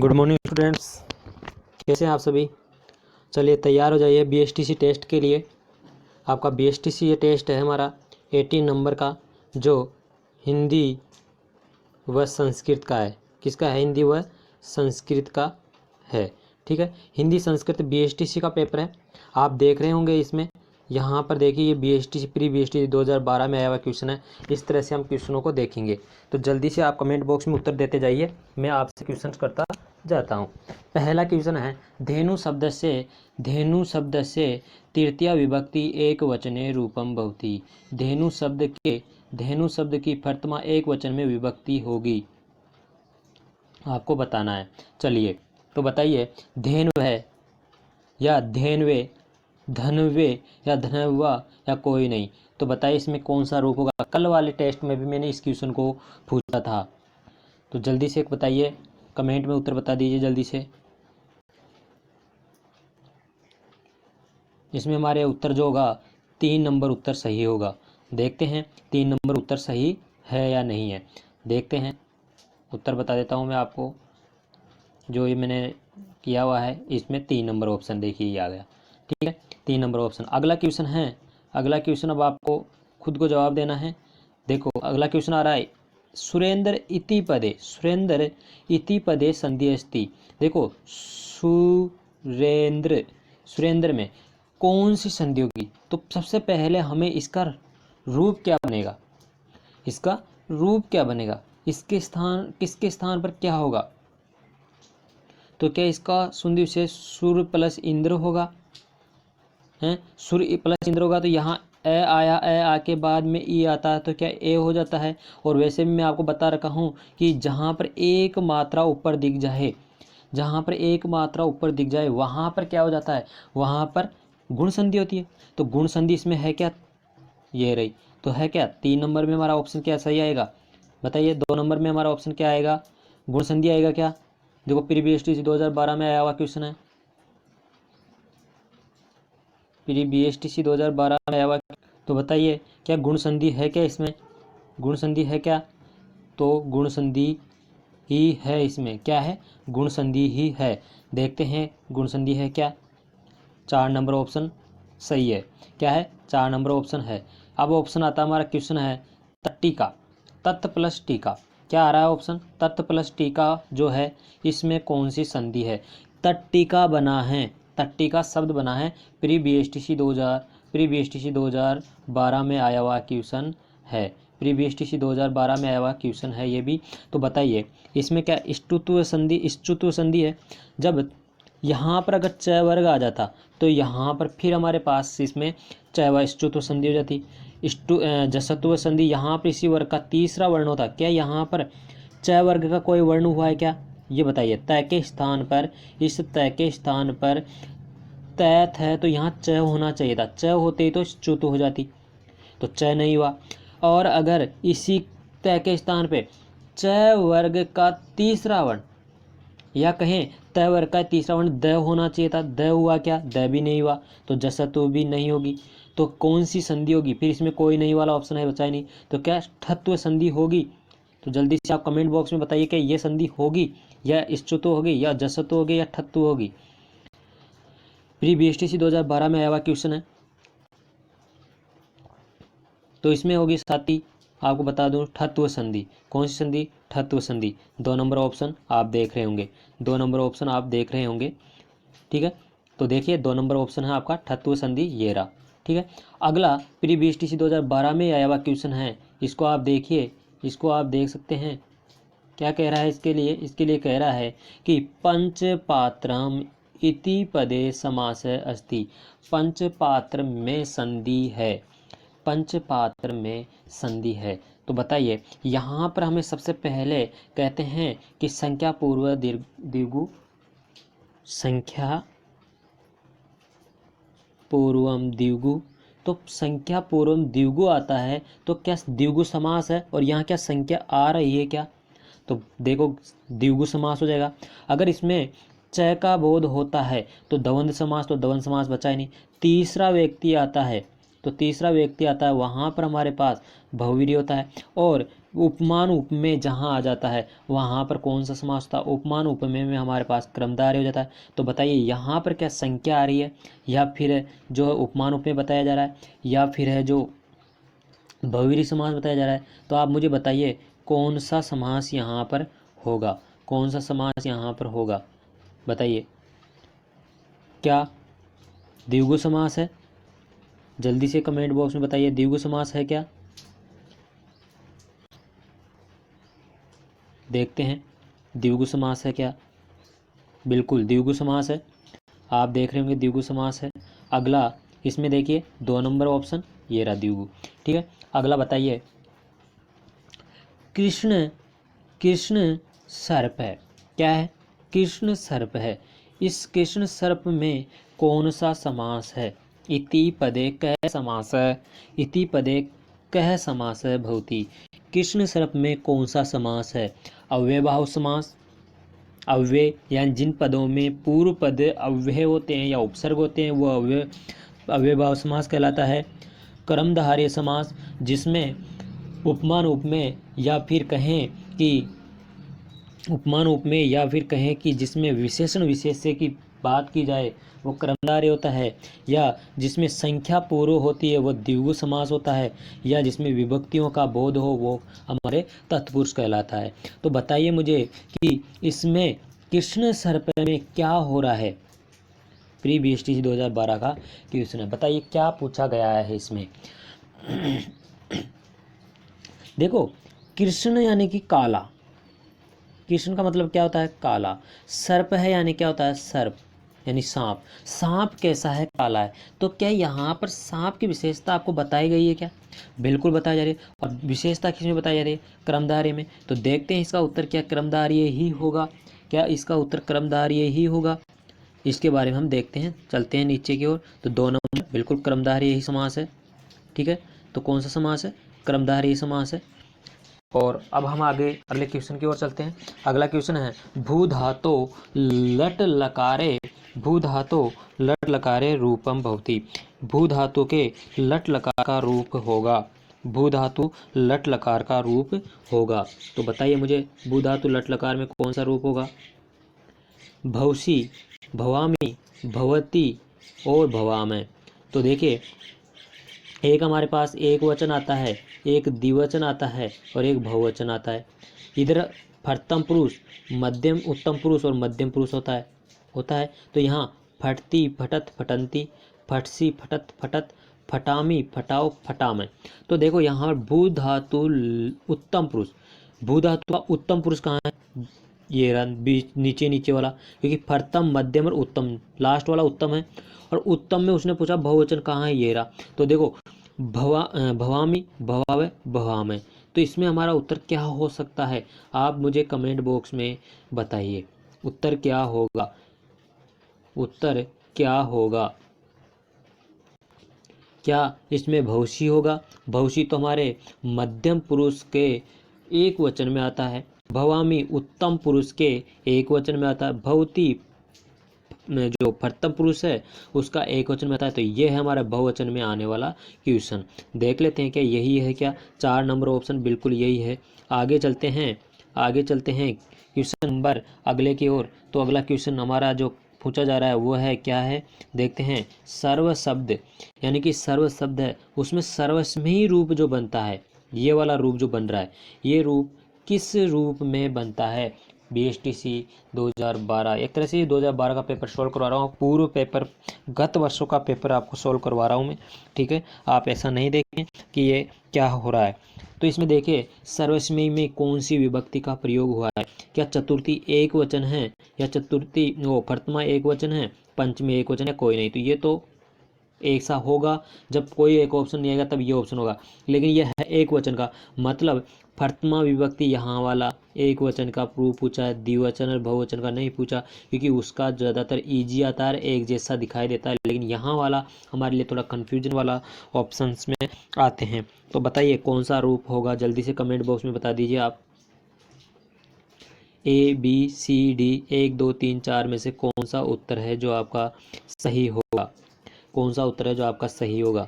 Good morning students, कैसे हैं आप सभी। चलिए तैयार हो जाइए बीएसटीसी टेस्ट के लिए। आपका बीएसटीसी ये टेस्ट है हमारा 18 नंबर का, जो हिंदी व संस्कृत का है। किसका है? हिंदी व संस्कृत का है। ठीक है, हिंदी संस्कृत बीएसटीसी का पेपर है। आप देख रहे होंगे इसमें, यहाँ पर देखिए ये बीएसटीसी प्री बीएसटीसी 2012 में आया हुआ क्वेश्चन है। इस तरह से हम क्वेश्चनों को देखेंगे, तो जल्दी से आप कमेंट बॉक्स में उत्तर देते जाइए, मैं आपसे क्वेश्चन करता जाता हूँ। पहला क्वेश्चन है, धेनु शब्द से तृतीया विभक्ति एक वचने रूपम भवति। धेनु शब्द की प्रथमा एक वचन में विभक्ति होगी, आपको बताना है। चलिए तो बताइए, धेनु है या धेनवे, धनवे या धनवा या कोई नहीं। तो बताइए इसमें कौन सा रूप होगा। कल वाले टेस्ट में भी मैंने इस क्वेश्चन को पूछा था, तो जल्दी से बताइए, कमेंट में उत्तर बता दीजिए जल्दी से। इसमें हमारे उत्तर जो होगा 3 नंबर उत्तर सही होगा। देखते हैं 3 नंबर उत्तर सही है या नहीं है। देखते हैं, उत्तर बता देता हूं मैं आपको। जो ये मैंने किया हुआ है इसमें 3 नंबर ऑप्शन देखिए ये आ गया। ठीक है, 3 नंबर ऑप्शन। अगला क्वेश्चन है, अगला क्वेश्चन अब आपको खुद को जवाब देना है। देखो अगला क्वेश्चन आ रहा है, सुरेंद्र इति पदे संधि अस्ति। देखो सुरेंद्र में कौन सी संधि होगी। तो सबसे पहले हमें इसका रूप क्या बनेगा, इसके स्थान, किसके स्थान पर क्या होगा। तो क्या इसका संधि विशेष सूर्य प्लस इंद्र होगा, हैं? सूर्य प्लस इंद्र होगा तो यहाँ ए आया, ए आ के बाद में ई आता है तो क्या ए हो जाता है। और वैसे भी मैं आपको बता रखा हूँ कि जहाँ पर एक मात्रा ऊपर दिख जाए, वहाँ पर क्या हो जाता है, वहाँ पर गुण संधि होती है। तो गुण संधि इसमें है क्या, ये रही। तो है क्या 3 नंबर में हमारा ऑप्शन क्या सही आएगा, बताइए। 2 नंबर में हमारा ऑप्शन क्या आएगा, गुण संधि आएगा क्या। देखो प्री बीएसटीसी 2012 में आया हुआ क्वेश्चन है, प्री बीएसटीसी 2012 में आया हुआ। तो बताइए क्या गुण संधि है क्या इसमें, गुण संधि है क्या। तो गुण संधि ही है इसमें, क्या है, गुण संधि ही है। देखते हैं गुण संधि है क्या। 4 नंबर ऑप्शन सही है। क्या है, 4 नंबर ऑप्शन है। अब ऑप्शन आता हमारा क्वेश्चन है तट्टिका, तत् प्लस टीका। क्या आ रहा है ऑप्शन, तत् प्लस टीका जो है इसमें कौन सी संधि है। तट्टिका बना है, तट्टिका शब्द बना है, प्री बीएसटीसी 2012 में आया हुआ क्वेश्चन है। प्री बीएसटीसी 2012 में आया हुआ क्वेश्चन है ये भी। तो बताइए इसमें क्या इष्टुत्व संधि है। जब यहाँ पर अगर च वर्ग आ जाता तो यहाँ पर फिर हमारे पास इसमें च व इष्टुत्व संधि हो जाती। जसत्व संधि यहाँ पर इसी वर्ग का तीसरा वर्ण होता। क्या यहाँ पर च वर्ग का कोई वर्ण हुआ है क्या, ये बताइए। तय के स्थान पर, इस तय के स्थान पर तैत है तो यहाँ च होना चाहिए था, च होते ही तो च्युत हो जाती, तो च नहीं हुआ। और अगर इसी तय के स्थान पे च वर्ग का तीसरा वर्ण, या कहें तय वर्ग का तीसरा वर्ण द होना चाहिए था, द हुआ क्या, द भी नहीं हुआ, तो जसत्व भी नहीं होगी। तो कौन सी संधि होगी, फिर इसमें कोई नहीं वाला ऑप्शन है, बचा ही नहीं। तो क्या ठत्व संधि होगी। तो जल्दी से आप कमेंट बॉक्स में बताइए कि ये संधि होगी या इष्टुत्व होगी या जसत्व होगी या ठत्व होगी। प्री बीएसटीसी 2012 में आया हुआ क्वेश्चन है, तो इसमें होगी साथ ही आपको बता दूं ठत्व संधि। कौन सी संधि, ठत्व संधि। 2 नंबर ऑप्शन आप देख रहे होंगे, 2 नंबर ऑप्शन आप देख रहे होंगे। ठीक है, तो देखिए 2 नंबर ऑप्शन है आपका ठत्व संधि, ये रहा। ठीक है, अगला प्री बीएसटीसी 2012 में आया हुआ क्वेश्चन है, इसको आप देखिए, इसको आप देख सकते हैं। क्या कह रहा है इसके लिए कह रहा है कि पंचपात्रम इति पदे समास अस्ति। पंचपात्र में संधि है, पंचपात्र में संधि है। तो बताइए यहाँ पर हमें सबसे पहले कहते हैं कि संख्या पूर्व द्विगु, संख्या पूर्वम द्विगु। तो संख्या पूर्वम द्विगु आता है तो क्या द्विगु समास है, और यहाँ क्या संख्या आ रही है क्या, तो देखो द्विगु समास हो जाएगा। अगर इसमें च का बोध होता है तो द्वंद्व समास, तो द्वंद्व समास बचा ही नहीं। तीसरा व्यक्ति आता है, तो तीसरा व्यक्ति आता है, वहाँ पर हमारे पास बहुवीर्य होता है। और उपमान उपमेय जहाँ आ जाता है वहाँ पर कौन सा समास होता है? उपमान उपमेय में हमारे पास क्रमधारय हो जाता है। तो बताइए यहाँ पर क्या संख्या आ रही है, या फिर जो उपमान उपमेय बताया जा रहा है, या फिर है जो बहुव्रीहि समास बताया जा रहा है? तो आप मुझे बताइए कौन सा समास यहाँ पर होगा, कौन सा समास यहाँ पर होगा, बताइए। क्या द्विगु समास है? जल्दी से कमेंट बॉक्स में बताइए, द्विगु समास है क्या? देखते हैं द्विगु समास है क्या। बिल्कुल द्विगु समास है, आप देख रहे होंगे द्विगु समास है। अगला इसमें देखिए 2 नंबर ऑप्शन, ये रहा द्विगु। ठीक है, अगला बताइए। कृष्ण, कृष्ण सर्प है, क्या है? कृष्ण सर्प है। इस कृष्ण सर्प में कौन सा समास है? इति पदे कह समास है, इति पदे कह समास है भवति। कृष्ण सर्प में कौन सा समास है? अव्ययभाव समास। अव्यय यानी जिन पदों में पूर्व पद अव्यय होते हैं या उपसर्ग होते हैं वो अव्ययभाव समास कहलाता है। कर्मधारय समास, जिसमें उपमान उपमेय या फिर कहें कि उपमान उपमेय या फिर कहें कि जिसमें विशेषण विशेष्य की बात की जाए वो कर्मधारय होता है, या जिसमें संख्या पूर्व होती है वो द्विगु समास होता है, या जिसमें विभक्तियों का बोध हो वो हमारे तत्पुरुष कहलाता है। तो बताइए मुझे कि इसमें कृष्ण सर्प में क्या हो रहा है? प्री BSTC 2012 का क्वेश्चन है, बताइए क्या पूछा गया है इसमें। देखो कृष्ण यानी कि काला, कृष्ण का मतलब क्या होता है? काला। सर्प है यानी क्या होता है? सर्प यानी सांप। सांप कैसा है? काला है। तो क्या यहाँ पर सांप की विशेषता आपको बताई गई है क्या? बिल्कुल बताई जा रही है। और विशेषता किसमें बताई जा रही है? क्रमधारय में। तो देखते हैं इसका उत्तर क्या क्रमधारय ही होगा? क्या इसका उत्तर क्रमधारय ही होगा? इसके बारे में हम देखते हैं, चलते हैं नीचे की ओर। तो 2 नंबर बिल्कुल क्रमधारय ही समास है। ठीक है, तो कौन सा समास है? क्रमधारय समास है। और अब हम आगे अगले क्वेश्चन की ओर चलते हैं। अगला क्वेश्चन है भू धातो लट लकारे, भू धातो लट लकारे रूपम भवति। भू धातु के लट लकार का रूप होगा, भू धातु लट लकार का रूप होगा। तो बताइए मुझे भू धातु लट लकार में कौन सा रूप होगा? भवसी, भवामी, भवती और भवामय। तो देखिए एक हमारे पास एक वचन आता है, एक द्विवचन आता है और एक बहुवचन आता है। इधर प्रथम पुरुष, मध्यम उत्तम पुरुष और मध्यम पुरुष होता है। तो यहाँ फटती, फटत, फटंती, फटसी, फटत, फटत, फटामी, फटाओ, फटामय। तो देखो यहाँ भू धातु उत्तम पुरुष, भू धातु का उत्तम पुरुष कहाँ है? ये रहा बीच नीचे नीचे वाला, क्योंकि प्रथम मध्यम और उत्तम, लास्ट वाला उत्तम है। और उत्तम में उसने पूछा बहुवचन कहाँ है, ये रहा। तो देखो भवामी, भवावे, भवामय। तो इसमें हमारा उत्तर क्या हो सकता है? आप मुझे कमेंट बॉक्स में बताइए उत्तर क्या होगा, उत्तर क्या होगा। क्या इसमें भवसी होगा? भवसी तो हमारे मध्यम पुरुष के एक वचन में आता है। भवामी उत्तम पुरुष के एक वचन में आता है। भवती जो प्रथम पुरुष है उसका एक वचन में आता है। तो ये है हमारा बहुवचन में आने वाला क्वेश्चन। देख लेते हैं क्या यही है क्या? 4 नंबर ऑप्शन बिल्कुल यही है। आगे चलते हैं, आगे चलते हैं क्वेश्चन नंबर अगले की ओर। तो अगला क्वेश्चन हमारा जो पूछा जा रहा है वो है क्या है, देखते हैं। सर्व शब्द यानी कि सर्व शब्द है, उसमें सर्वस्वी रूप जो बनता है, ये वाला रूप जो बन रहा है, ये रूप किस रूप में बनता है? BSTC 2012, एक तरह से ये 2012 का पेपर सोल्व करवा रहा हूँ। पूर्व पेपर गत वर्षों का पेपर आपको सोल्व करवा रहा हूँ मैं। ठीक है, आप ऐसा नहीं देखें कि ये क्या हो रहा है। तो इसमें देखिए सर्वस्वी में कौन सी विभक्ति का प्रयोग हुआ है? क्या चतुर्थी एक वचन है, या चतुर्थी वो प्रथमा एक वचन है, पंचमी एक वचन है, कोई नहीं। तो ये तो एक सा होगा, जब कोई एक ऑप्शन नहीं आएगा तब ये ऑप्शन होगा। लेकिन यह है एक वचन का, मतलब प्रथमा विभक्ति यहाँ वाला एक वचन का प्रूफ पूछा है, द्विवचन और बहुवचन का नहीं पूछा, क्योंकि उसका ज़्यादातर ईजी आता है, एक जैसा दिखाई देता है। लेकिन यहाँ वाला हमारे लिए थोड़ा कन्फ्यूजन वाला ऑप्शंस में आते हैं। तो बताइए कौन सा रूप होगा, जल्दी से कमेंट बॉक्स में बता दीजिए आप। ABCD 1 2 3 4 में से कौन सा उत्तर है जो आपका सही होगा? कौन सा उत्तर है जो आपका सही होगा?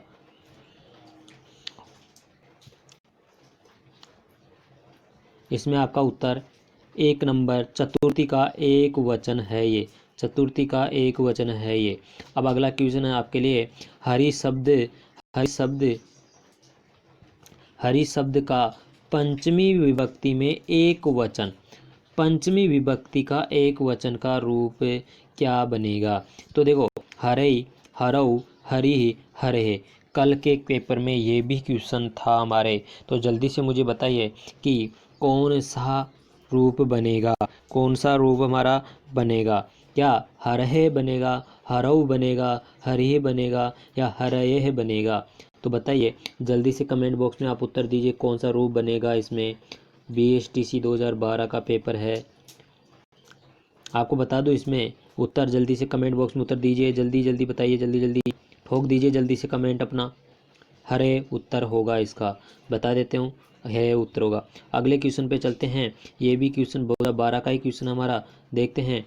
इसमें आपका उत्तर 1 नंबर चतुर्थी का एक वचन है ये, चतुर्थी का एक वचन है ये। अब अगला क्वेश्चन है आपके लिए, हरि शब्द हरि शब्द का पंचमी विभक्ति में एक वचन, पंचमी विभक्ति का एक वचन का रूप क्या बनेगा? तो देखो, हरई, हरऊ, हरि, हरे। कल के पेपर में ये भी क्वेश्चन था हमारे, तो जल्दी से मुझे बताइए कि कौन सा रूप बनेगा, कौन सा रूप हमारा बनेगा? क्या हरहे बनेगा, हरऊ बनेगा, हरिहे बनेगा या हरये बनेगा? तो बताइए जल्दी से कमेंट बॉक्स में आप उत्तर दीजिए कौन सा रूप बनेगा इसमें। BSTC 2012 का पेपर है, आपको बता दो इसमें उत्तर। जल्दी से कमेंट बॉक्स में उत्तर दीजिए, जल्दी जल्दी बताइए, जल्दी जल्दी ठोक दीजिए जल्दी से कमेंट अपना। हरे उत्तर होगा इसका, बता देते हूँ, है उत्तर होगा। अगले क्वेश्चन पे चलते हैं, ये भी क्वेश्चन 2012 का ही क्वेश्चन हमारा, देखते हैं।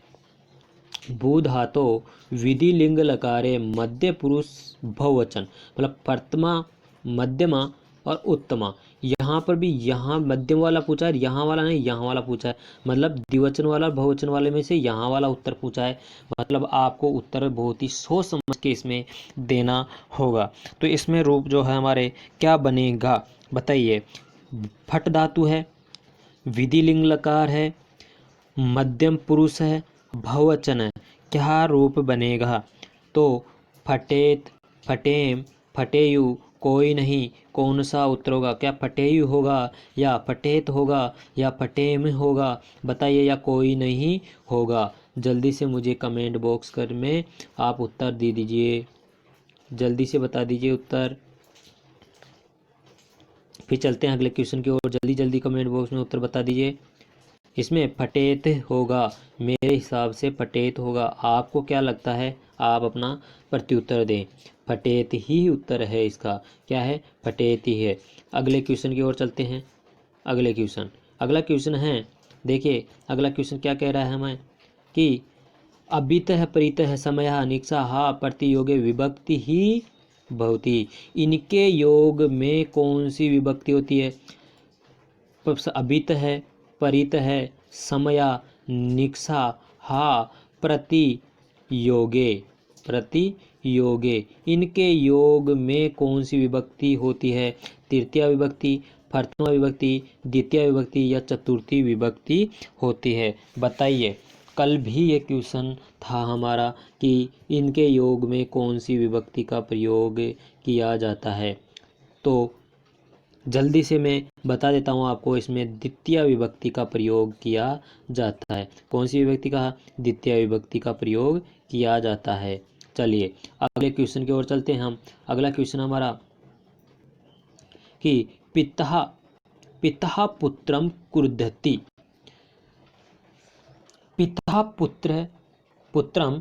भू धातो विधि लिंग लकारे मध्य पुरुष बहुवचन, मतलब प्रथमा, मध्यमा और उत्तमा। यहाँ पर भी यहाँ मध्यम वाला पूछा है, यहाँ वाला नहीं, यहाँ वाला पूछा है। मतलब द्विवचन वाला और बहुवचन वाले में से यहाँ वाला उत्तर पूछा है। मतलब आपको उत्तर बहुत ही सोच समझ के इसमें देना होगा। तो इसमें रूप जो है हमारे क्या बनेगा बताइए। फट धातु है, विधि लिंग लकार है, मध्यम पुरुष है, बहुवचन है, क्या रूप बनेगा? तो फटेत, फटेम, फटेयु, कोई नहीं, कौन सा उत्तर होगा? क्या फटेयु होगा या फटेत होगा या फटेम होगा? बताइए, या कोई नहीं होगा? जल्दी से मुझे कमेंट बॉक्स कर में आप उत्तर दे दीजिए, जल्दी से बता दीजिए उत्तर। फिर चलते हैं अगले क्वेश्चन की ओर, जल्दी जल्दी कमेंट बॉक्स में उत्तर बता दीजिए। इसमें फटेत होगा, मेरे हिसाब से फटेत होगा। आपको क्या लगता है? आप अपना प्रत्युत्तर दें। फटेत ही उत्तर है इसका, क्या है? फटेत ही है। अगले क्वेश्चन की ओर चलते हैं। अगला क्वेश्चन है, देखिए अगला क्वेश्चन क्या कह रहा है हमें कि अबितः परितः समयः निक्षाः प्रतियोगे विभक्ति ही भवति। इनके योग में कौन सी विभक्ति होती है? अबित है, परित है, समया, निक्षा, हा, प्रतियोगे, प्रतियोगे। इनके योग में कौन सी विभक्ति होती है? तृतीया विभक्ति, प्रथमा विभक्ति, द्वितीय विभक्ति या चतुर्थी विभक्ति होती है? बताइए। कल भी ये क्वेश्चन था हमारा कि इनके योग में कौन सी विभक्ति का प्रयोग किया जाता है। तो जल्दी से मैं बता देता हूँ आपको, इसमें द्वितीय विभक्ति का प्रयोग किया जाता है। कौन सी विभक्ति का? द्वितीय विभक्ति का प्रयोग किया जाता है। चलिए अगले क्वेश्चन की ओर चलते हैं हम। अगला क्वेश्चन हमारा कि पिता पिता पुत्रम क्रुद्धति, पिता पुत्रम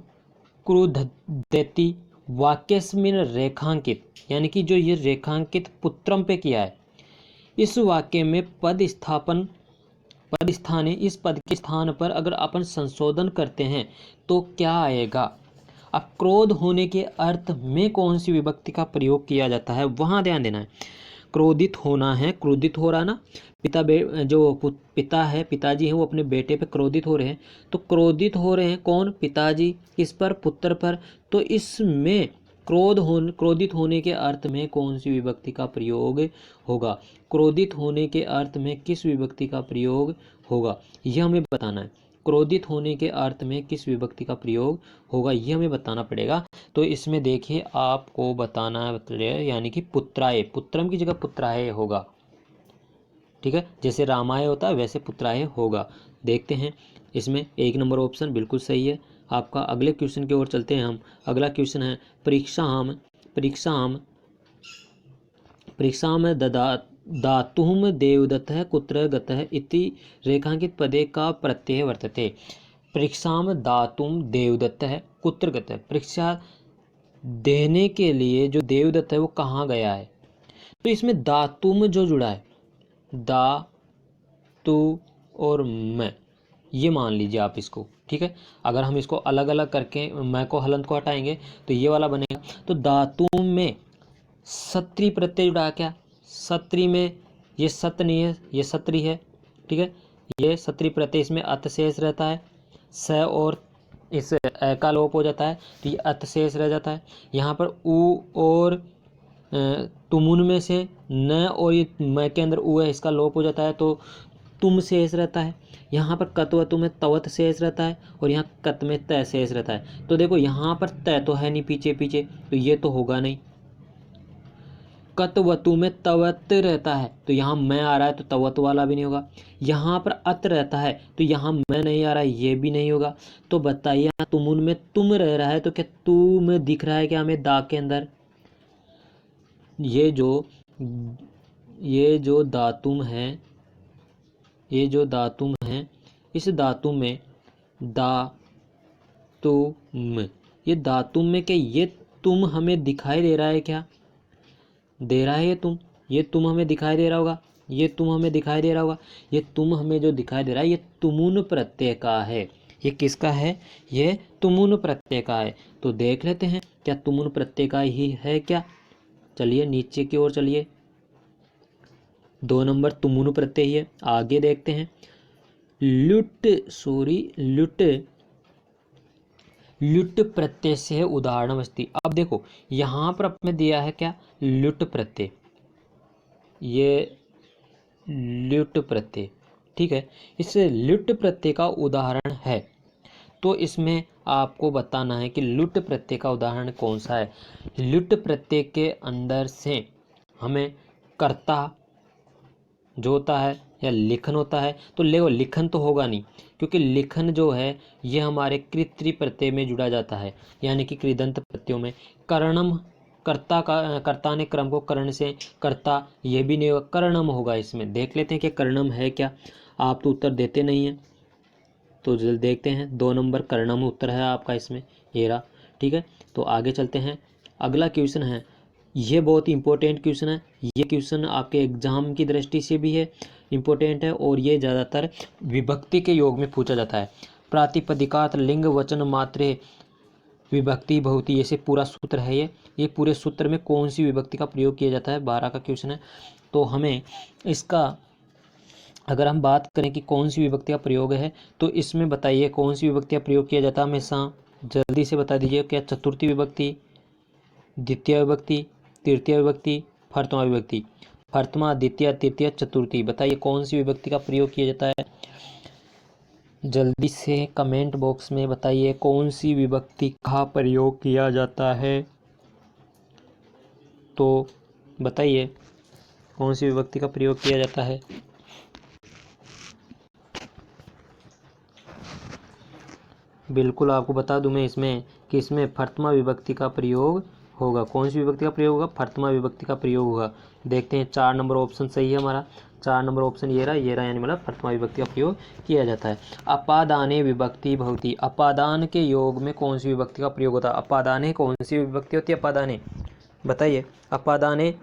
क्रुद्धति वाक्यस्मिन् रेखांकित, यानी कि जो ये रेखांकित पुत्रम पे किया है, इस वाक्य में पद स्थान है, इस पद के स्थान पर अगर अपन संशोधन करते हैं तो क्या आएगा? अब क्रोध होने के अर्थ में कौन सी विभक्ति का प्रयोग किया जाता है, वहां ध्यान देना है। क्रोधित होना है, क्रोधित हो रहा है ना, पिता है, पिताजी हैं, वो अपने बेटे पे क्रोधित हो रहे हैं। तो क्रोधित हो रहे हैं कौन? पिताजी। किस पर? पुत्र पर। तो इसमें क्रोधित होने के अर्थ में कौन सी विभक्ति का प्रयोग होगा? क्रोधित होने के अर्थ में किस विभक्ति का प्रयोग होगा, यह हमें बताना है। क्रोधित होने के अर्थ में किस विभक्ति का प्रयोग होगा, यह हमें बताना पड़ेगा। तो इसमें देखिए आपको बताना पड़ेगा, यानी कि पुत्राय, पुत्रम की जगह पुत्राय होगा। ठीक है, जैसे रामाय होता है वैसे पुत्राय होगा। देखते हैं, इसमें 1 नंबर ऑप्शन बिल्कुल सही है आपका। अगले क्वेश्चन की ओर चलते हैं हम। अगला क्वेश्चन है, परीक्षाम दातुम देवदत्तः कुत्र गतः इति रेखांकित पदे का प्रत्यय वर्तते। परीक्षाम दातुम देवदत्तः कुत्र गतः, परीक्षा देने के लिए जो देवदत्त है वो कहाँ गया है? तो इसमें दातुम जो जुड़ा है, दा, तु और मैं, ये मान लीजिए आप इसको। ठीक है, अगर हम इसको अलग अलग करके मैं को हलंत को हटाएंगे तो ये वाला बनेगा। तो दातुम में सत्री प्रत्यय जुड़ा, क्या सत्री में? ये सत नहीं है, ये सत्री है। ठीक है। ये सत्री प्रत्यय, इसमें अत शेष रहता है, स और इस अ का लोप हो जाता है तो ये अत शेष रह जाता है। यहाँ पर उ और तुमुन में से न और ये म के अंदर उ है, इसका लोप हो जाता है तो तुम शेष रहता है। यहाँ पर कत व तु में तवत शेष रहता है और यहाँ कत में त शेष रहता है। तो देखो यहाँ पर त तो है नहीं पीछे पीछे, तो ये तो होगा नहीं। कत वतु में तवत रहता है तो यहाँ मैं आ रहा है तो तवत वाला भी नहीं होगा। यहाँ पर अत रहता है तो यहाँ मैं नहीं आ रहा है, ये भी नहीं होगा। तो बताइए यहाँ तुमुन में तुम रह रहा है तो क्या तुम दिख रहा है क्या हमें दा के अंदर? ये जो दातुम है, ये जो दातुम है, इस धातुम में दातुम, ये दातुम में क्या ये तुम हमें दिखाई दे रहा है क्या? दे रहा है ये तुम हमें दिखाई दे रहा होगा, ये तुम हमें दिखाई दे रहा होगा। ये तुम हमें जो दिखाई दे रहा है ये तुमुन प्रत्यय का है। ये किसका है? ये तुमुन प्रत्यय का है। तो देख लेते हैं क्या तुमुन प्रत्यय का ही है क्या। चलिए नीचे की ओर चलिए, 2 नंबर तुमुन प्रत्यय ही है। आगे देखते हैं, लुट प्रत्यय से उदाहरण अस्ति। अब देखो यहाँ पर अपने दिया है क्या? लुट प्रत्यय, ये लुट प्रत्यय, ठीक है। इस लुट प्रत्यय का उदाहरण है तो इसमें आपको बताना है कि लुट प्रत्यय का उदाहरण कौन सा है। लुट प्रत्यय के अंदर से हमें कर्ता जो होता है या लिखन होता है, तो लिखन तो होगा नहीं, क्योंकि लिखन जो है ये हमारे कृतृ प्रत्यय में जुड़ा जाता है, यानी कि कृदंत प्रत्ययों में। कर्णम, कर्ता ने क्रम को कर्ण से कर्ता, ये भी नहीं होगा, कर्णम होगा। इसमें देख लेते हैं कि कर्णम है क्या। आप तो उत्तर देते नहीं हैं, तो जल्द देखते हैं। 2 नंबर कर्णम उत्तर है आपका इसमें, ये रहा, ठीक है। तो आगे चलते हैं, अगला क्वेश्चन है, ये बहुत ही इंपॉर्टेंट क्वेश्चन है। ये क्वेश्चन आपके एग्जाम की दृष्टि से भी है इम्पोर्टेंट है, और ये ज़्यादातर विभक्ति के योग में पूछा जाता है। प्रातिपदिकात लिंग वचन मात्रे विभक्ति बहुती, ऐसे पूरा सूत्र है ये पूरे सूत्र में कौन सी विभक्ति का प्रयोग किया जाता है, 12 का क्वेश्चन है। तो हमें इसका अगर हम बात करें कि कौन सी विभक्ति का प्रयोग है, तो इसमें बताइए कौन सी विभक्ति का प्रयोग किया जाता है हमेशा, जल्दी से बता दीजिए। क्या चतुर्थी विभक्ति, द्वितीय विभक्ति, तृतीय विभक्ति, फर्तमा विभक्ति? फर्तमा, द्वितीय, तृतीय, चतुर्थी, बताइए कौन सी विभक्ति का प्रयोग किया जाता है। जल्दी से कमेंट बॉक्स में बताइए कौन सी विभक्ति का प्रयोग किया जाता है। तो बताइए कौन सी विभक्ति का प्रयोग किया जाता है। बिल्कुल आपको बता दूं मैं इसमें कि इसमें फर्तमा विभक्ति का प्रयोग होगा। कौन सी विभक्ति का प्रयोग होगा? फर्तमा विभक्ति का प्रयोग होगा। देखते हैं, 4 नंबर ऑप्शन सही है हमारा। 4 नंबर ऑप्शन ये रहा यानी मतलब फर्तमा विभक्ति का प्रयोग किया जाता है। अपादाने विभक्ति भवति, अपादान के योग में कौन सी विभक्ति का प्रयोग होता है? अपादाने कौन सी विभक्ति होती है? अपादाने बताइए। अपादाने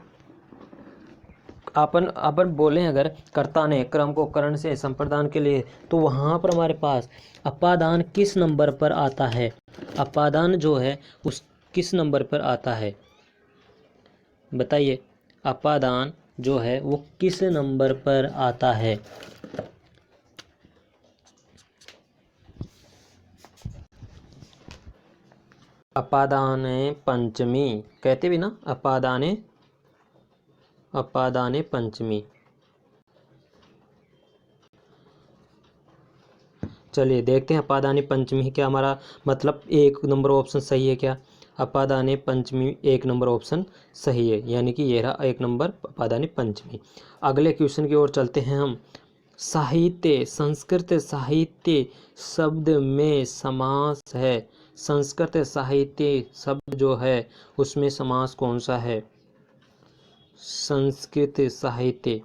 अपन बोलें अगर कर्ता ने क्रम को कर्ण से संप्रदान के लिए, तो वहाँ पर हमारे पास अपादान किस नंबर पर आता है? अपादान जो है उस किस नंबर पर आता है बताइए। अपादान जो है वो किस नंबर पर आता है? अपादाने पंचमी कहते भी ना, अपादाने पंचमी। चलिए देखते हैं अपादाने पंचमी क्या हमारा मतलब 1 नंबर ऑप्शन सही है क्या? अपादाने पंचमी 1 नंबर ऑप्शन सही है, यानी कि ये रहा 1 नंबर अपादाने पंचमी। अगले क्वेश्चन की ओर चलते हैं हम। साहित्य, संस्कृत साहित्य शब्द में समास है। संस्कृत साहित्य शब्द जो है उसमें समास कौन सा है? संस्कृत साहित्य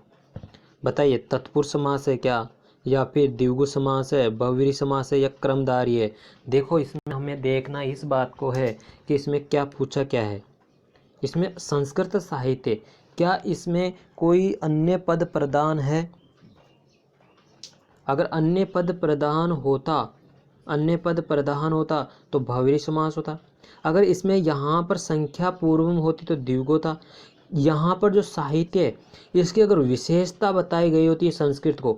बताइए। तत्पुरुष समास है क्या, या फिर द्विगु समास है, बहुव्रीहि समास है, या क्रमधारी है? देखो इसमें हमें देखना इस बात को है कि इसमें क्या पूछा क्या है। इसमें संस्कृत साहित्य, क्या इसमें कोई अन्य पद प्रदान है? अगर अन्य पद प्रदान होता तो बहुव्रीहि समास होता। अगर इसमें यहाँ पर संख्या पूर्वम होती तो द्विगु होता। यहाँ पर जो साहित्य है इसकी अगर विशेषता बताई गई होती है संस्कृत को,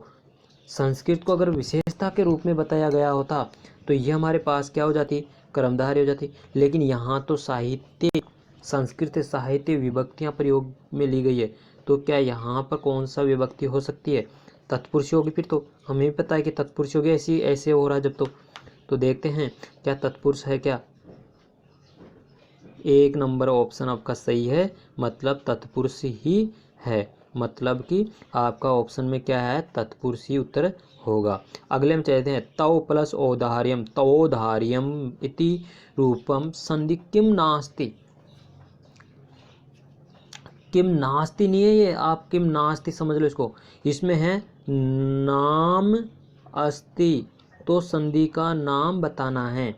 संस्कृत को अगर विशेषता के रूप में बताया गया होता तो ये हमारे पास क्या हो जाती, कर्मधारय हो जाती। लेकिन यहाँ तो साहित्य, संस्कृत साहित्य विभक्तियाँ प्रयोग में ली गई है, तो क्या यहाँ पर कौन सा विभक्ति हो सकती है, तत्पुरुष होगी। फिर तो हमें भी पता है कि तत्पुरुष होगी, ऐसे हो रहा है जब तो देखते हैं क्या तत्पुरुष है क्या। एक नंबर ऑप्शन आपका सही है, मतलब तत्पुरुष ही है, मतलब कि आपका ऑप्शन में क्या है, तत्पुरुष ही उत्तर होगा। अगले में चलते हैं, तव प्लस औदार्यम तवोदार्यम इति रूपम संधि किम नास्ति। किम नास्ति नहीं है ये, आप किम नास्ति समझ लो इसको, इसमें है नाम अस्ति, तो संधि का नाम बताना है,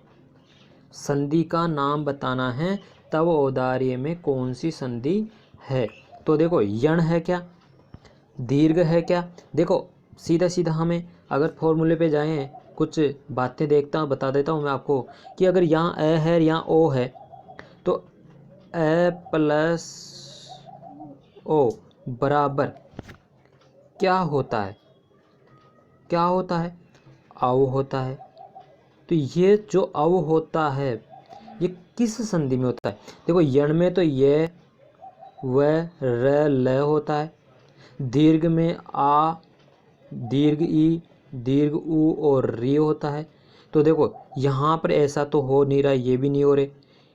संधि का नाम बताना है, तब औदार्य में कौन सी संधि है। तो देखो यण है क्या, दीर्घ है क्या। देखो सीधा सीधा हमें अगर फॉर्मूले पे जाएं, कुछ बातें बता देता हूँ मैं आपको कि अगर यहाँ ए है यहाँ ओ है, तो ए प्लस ओ बराबर क्या होता है, क्या होता है, अव होता है। तो ये जो अव होता है ये किस संधि में होता है, देखो यण में तो ये व र ल होता है, दीर्घ में आ दीर्घ ई दीर्घ उ और री होता है। तो देखो यहाँ पर ऐसा तो हो नहीं रहा, ये भी नहीं हो रहे,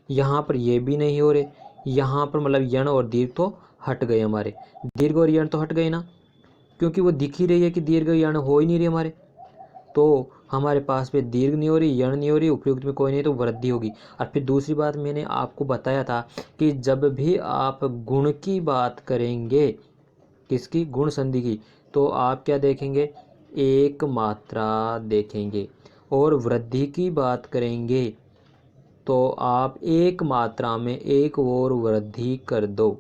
यहाँ पर ये भी नहीं हो रहे, यहाँ पर मतलब यण और दीर्घ तो हट गए हमारे, दीर्घ और यण तो हट गए ना, क्योंकि वो दिख ही रही है कि दीर्घ यण हो ही नहीं रही हमारे, तो हमारे पास में दीर्घ नहीं हो रही, यण नहीं हो रही, उपयुक्त में कोई नहीं, तो वृद्धि होगी। और फिर दूसरी बात मैंने आपको बताया था कि जब भी आप गुण की बात करेंगे, किसकी, गुण संधि की, तो आप क्या देखेंगे, एक मात्रा देखेंगे, और वृद्धि की बात करेंगे तो आप एक मात्रा में एक और वृद्धि कर दो।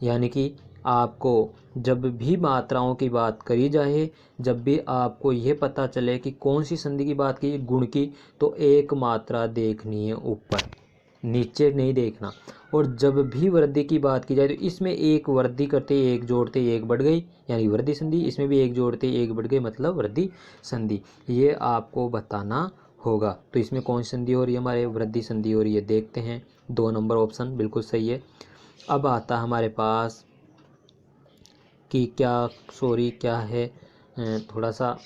यानी कि आपको जब भी मात्राओं की बात करी जाए, जब भी आपको यह पता चले कि कौन सी संधि की बात की, गुण की, तो एक मात्रा देखनी है, ऊपर नीचे नहीं देखना। और जब भी वृद्धि की बात की जाए तो इसमें एक वृद्धि करते एक जोड़ते एक बढ़ गई, यानी वृद्धि संधि, इसमें भी एक जोड़ते एक बढ़ गई, मतलब वृद्धि संधि, ये आपको बताना होगा। तो इसमें कौन सी संधि हो रही है, हमारे वृद्धि संधि हो रही है। देखते हैं, 2 नंबर ऑप्शन बिल्कुल सही है। अब आता हमारे पास कि क्या है, थोड़ा सा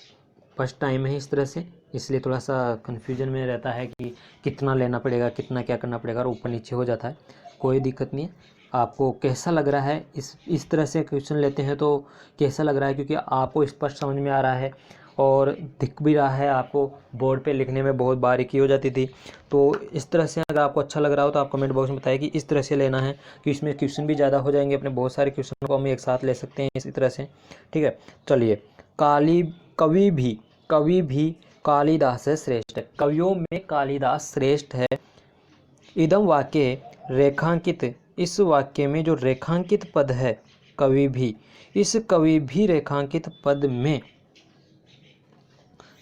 फर्स्ट टाइम है इस तरह से, इसलिए थोड़ा सा कन्फ्यूजन में रहता है कि कितना लेना पड़ेगा, कितना क्या करना पड़ेगा, और ऊपर नीचे हो जाता है, कोई दिक्कत नहीं है। आपको कैसा लग रहा है इस तरह से क्वेश्चन लेते हैं तो कैसा लग रहा है, क्योंकि आपको स्पष्ट समझ में आ रहा है और दिख भी रहा है, आपको बोर्ड पे लिखने में बहुत बारीकी हो जाती थी। तो इस तरह से अगर आपको अच्छा लग रहा हो तो आप कमेंट बॉक्स में बताइए कि इस तरह से लेना है, कि इसमें क्वेश्चन भी ज़्यादा हो जाएंगे, अपने बहुत सारे क्वेश्चन को हम एक साथ ले सकते हैं इसी तरह से, ठीक है। चलिए, कवि भी कालिदास से श्रेष्ठ है, कवियों में कालिदास श्रेष्ठ है। इदम वाक्य रेखांकित, इस वाक्य में जो रेखांकित पद है कवि भी, इस कवि भी रेखांकित पद में,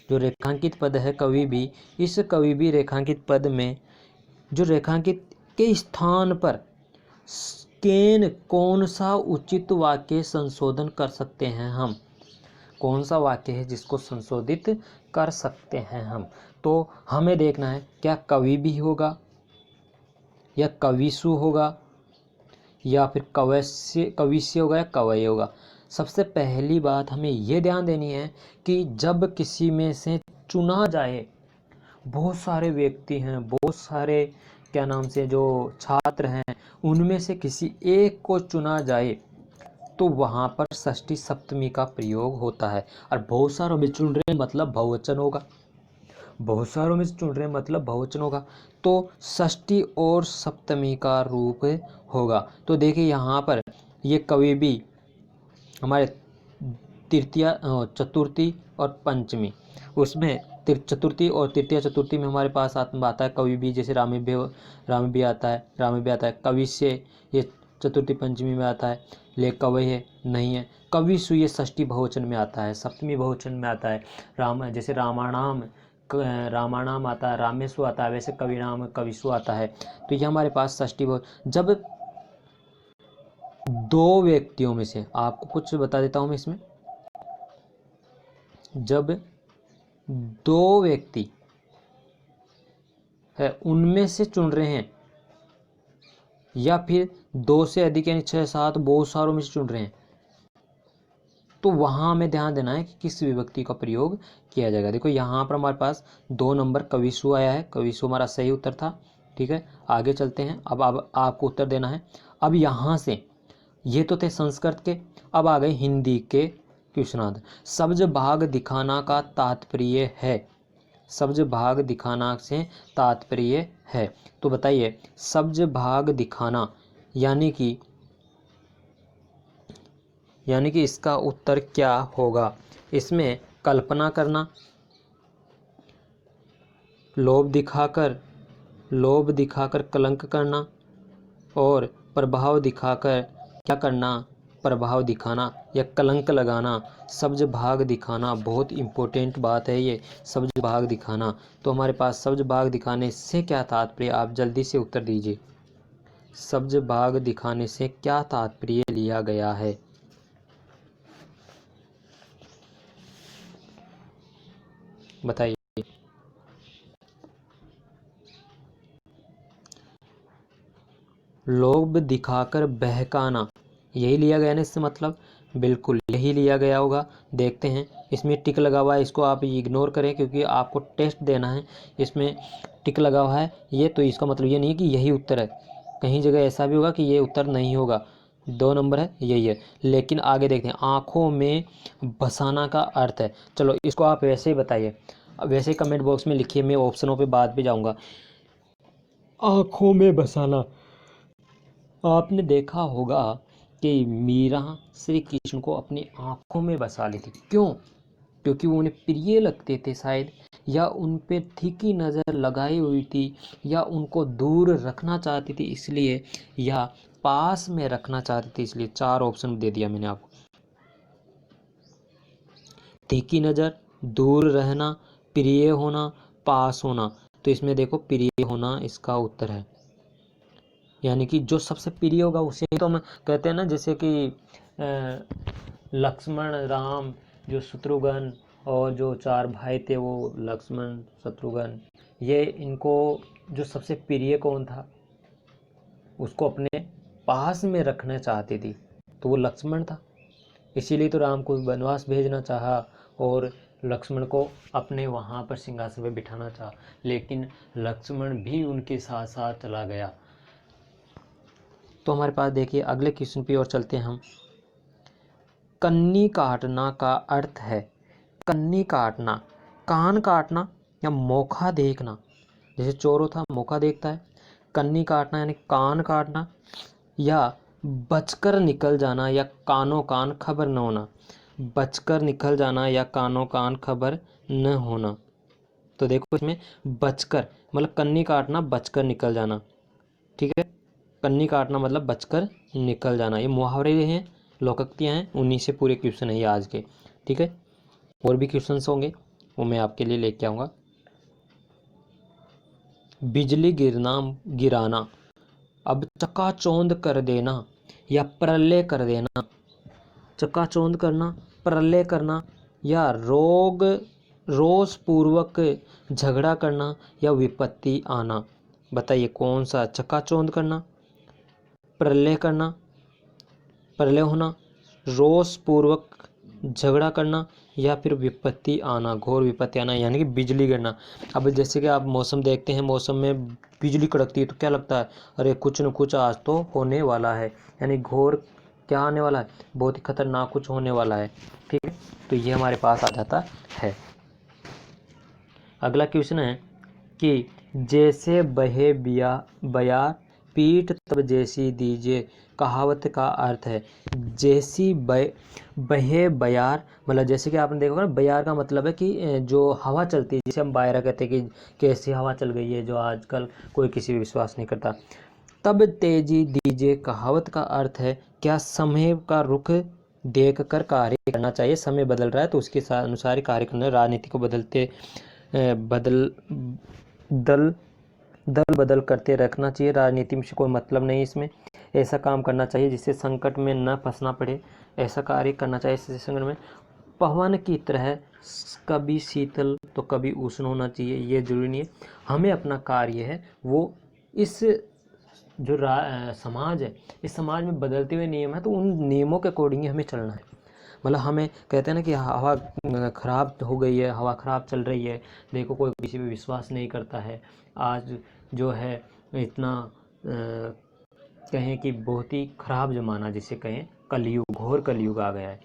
जो रेखांकित पद है कवि भी, इस कवि भी रेखांकित पद में जो रेखांकित के स्थान पर कौन सा उचित वाक्य संशोधन कर सकते हैं हम, कौन सा वाक्य है जिसको संशोधित कर सकते हैं हम। तो हमें देखना है क्या कवि भी होगा या कविसु होगा या फिर कविस्य होगा या कवय होगा। सबसे पहली बात हमें ये ध्यान देनी है कि जब किसी में से चुना जाए, बहुत सारे व्यक्ति हैं, बहुत सारे क्या नाम से जो छात्र हैं, उनमें से किसी एक को चुना जाए तो वहाँ पर षष्ठी सप्तमी का प्रयोग होता है। और बहुत सारों में चुन रहे मतलब बहुवचन होगा, बहुत सारों में चुन रहे मतलब बहुवचन होगा, तो षष्ठी और सप्तमी का रूप होगा। तो देखिए यहाँ पर ये कवि भी हमारे तृतीया चतुर्थी और पंचमी, उसमें चतुर्थी और तृतीया चतुर्थी में हमारे पास आता है कवि भी, जैसे राम भी आता है, कवि से ये चतुर्थी पंचमी में आता है, ले कवि है नहीं है, कवि सु ये षष्ठी बहुवचन में आता है, सप्तमी बहुवचन में आता है। जैसे रामाणाम आता है, रामेशु आता है, वैसे कविनाम कविसु आता है। तो ये हमारे पास षष्ठी बहुवचन, जब दो व्यक्तियों में से, आपको कुछ बता देता हूँ मैं इसमें, जब दो व्यक्ति है उनमें से चुन रहे हैं, या फिर दो से अधिक यानी 6-7 बहुत सारों में से चुन रहे हैं, तो वहां हमें ध्यान देना है कि किस विभक्ति का प्रयोग किया जाएगा। देखो यहाँ पर हमारे पास 2 नंबर कविसु आया है, कविसु हमारा सही उत्तर था। ठीक है, आगे चलते हैं। अब आपको उत्तर देना है। अब यहाँ से ये तो थे संस्कृत के, अब आ गए हिंदी के क्वेश्चन। सब्ज भाग दिखाना का तात्पर्य है, सब्ज भाग दिखाना से तात्पर्य है, तो बताइए सब्ज भाग दिखाना यानी कि इसका उत्तर क्या होगा। इसमें कल्पना करना, लोभ दिखाकर कलंक करना, और प्रभाव दिखाकर क्या करना, प्रभाव दिखाना या कलंक लगाना। सब्ज भाग दिखाना बहुत इंपॉर्टेंट बात है ये, सब्ज भाग दिखाना। तो हमारे पास सब्ज भाग दिखाने से क्या तात्पर्य, आप जल्दी से उत्तर दीजिए। सब्ज भाग दिखाने से क्या तात्पर्य लिया गया है। बताइए। लोभ दिखाकर बहकाना, यही लिया गया ना इससे मतलब, बिल्कुल यही लिया गया होगा। देखते हैं, इसमें टिक लगा हुआ है, इसको आप इग्नोर करें क्योंकि आपको टेस्ट देना है। इसमें टिक लगा हुआ है ये, तो इसका मतलब ये नहीं कि यही उत्तर है। कहीं जगह ऐसा भी होगा कि ये उत्तर नहीं होगा। 2 नंबर है, यही है। लेकिन आगे देखते हैं, आँखों में बसाना का अर्थ है। चलो इसको आप वैसे ही बताइए, वैसे ही कमेंट बॉक्स में लिखिए, मैं ऑप्शनों पे बाद भी जाऊँगा। आँखों में बसाना, आपने देखा होगा कि मीरा श्री कृष्ण को अपनी आँखों में बसा ली थी। क्यों? क्योंकि वो उन्हें प्रिय लगते थे शायद, या उन पे ठीकी नज़र लगाई हुई थी, या उनको दूर रखना चाहती थी इसलिए, या पास में रखना चाहती थी इसलिए। 4 ऑप्शन दे दिया मैंने आपको। ठीकी नज़र, दूर रहना, प्रिय होना, पास होना। तो इसमें देखो प्रिय होना इसका उत्तर है, यानी कि जो सबसे प्रिय होगा उसे तो हम कहते हैं ना, जैसे कि लक्ष्मण राम, जो शत्रुघ्न, और जो 4 भाई थे वो लक्ष्मण शत्रुघ्न, ये इनको जो सबसे प्रिय कौन था उसको अपने पास में रखना चाहती थी, तो वो लक्ष्मण था। इसीलिए तो राम को वनवास भेजना चाहा और लक्ष्मण को अपने वहाँ पर सिंहासन पर बिठाना चाहा, लेकिन लक्ष्मण भी उनके साथ साथ चला गया। तो हमारे पास देखिए अगले क्वेश्चन पे और चलते हैं हम। कन्नी काटना का अर्थ है, कन्नी काटना, कान काटना या मौका देखना। जैसे चोर था मौका देखता है, कन्नी काटना यानी कान काटना, या बचकर निकल जाना या कानों कान खबर न होना। बचकर निकल जाना या कानों कान खबर न होना। तो देखो इसमें बचकर मतलब कन्नी काटना, बचकर निकल जाना। ठीक है, कन्नी काटना मतलब बचकर निकल जाना। ये मुहावरे हैं, लोकोक्तियाँ हैं, उन्हीं से पूरे क्वेश्चन है ये आज के। ठीक है, और भी क्वेश्चंस होंगे वो मैं आपके लिए लेके आऊँगा। बिजली गिराना, अब चकाचौंध कर देना या प्रलय कर देना। चकाचौंध करना, प्रलय करना, या रोष पूर्वक झगड़ा करना या विपत्ति आना। बताइए कौन सा, चकाचौंध करना, प्रलय करना, प्रलय होना, रोष पूर्वक झगड़ा करना, या फिर विपत्ति आना, घोर विपत्ति आना, यानी कि बिजली गिरना। अब जैसे कि आप मौसम देखते हैं, मौसम में बिजली कड़कती है तो क्या लगता है, अरे कुछ न कुछ आज तो होने वाला है, यानी घोर क्या आने वाला है, बहुत ही खतरनाक कुछ होने वाला है। ठीक है, तो ये हमारे पास आ जाता है। अगला क्वेश्चन है कि जैसे बहे बयार पीठ तब जैसी दीजिए, कहावत का अर्थ है। जैसी बहे बयार मतलब जैसे कि आपने देखा होगा ना, बयार का मतलब है कि जो हवा चलती है, जिसे हम बायरा कहते हैं कि कैसी हवा चल गई है, जो आजकल कोई किसी भी विश्वास नहीं करता। तब तेजी दीजिए, कहावत का अर्थ है क्या समय का रुख देख कर कार्य करना चाहिए। समय बदल रहा है तो उसके अनुसार ही कार्य करना है। राजनीति को दल बदल करते रखना चाहिए, राजनीति में से कोई मतलब नहीं। इसमें ऐसा काम करना चाहिए जिससे संकट में न फंसना पड़े, ऐसा कार्य करना चाहिए जिससे संकट में पवन की तरह कभी शीतल तो कभी उष्ण होना चाहिए, ये जरूरी नहीं है। हमें अपना कार्य है वो इस जो समाज है, इस समाज में बदलते हुए नियम है, तो उन नियमों के अकॉर्डिंग हमें चलना है। मतलब हमें कहते हैं ना कि हवा ख़राब हो गई है, हवा ख़राब चल रही है, देखो कोई किसी पे विश्वास नहीं करता है, आज जो है इतना कहें कि बहुत ही ख़राब ज़माना जिसे कहें, कलयुग, घोर कलयुग आ गया है,